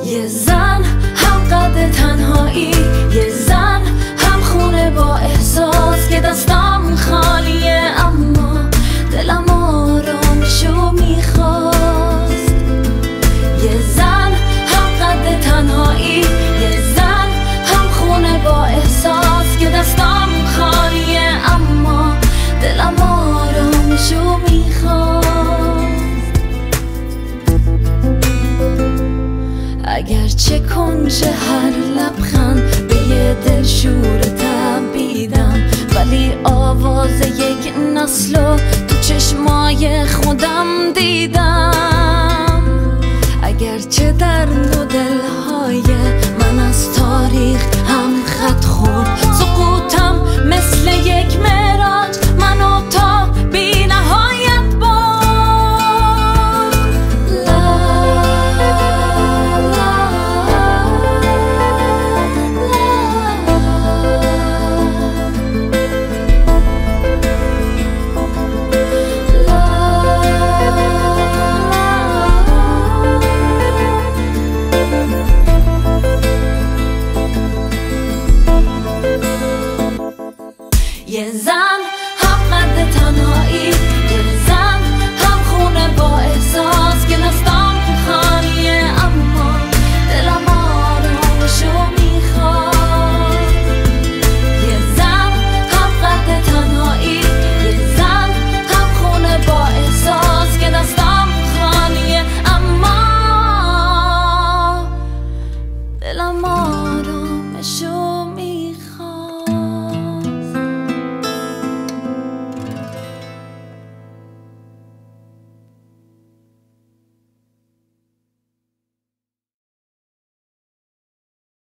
یه زن هم قد تنهایی، یه زن هم خونه با احساس که دستم خالیه اما دلم آرامشو میخواست. یه زن هم قد تنهایی، یه زن هم خونه با احساس که دستم خالیه اما دلم آرامشو میخواست. اگرچه کنج هر لبخند به یه دلشور تبیدم، ولی آواز یک نسلو تو چشمای خودم دیدم. اگرچه در دو دل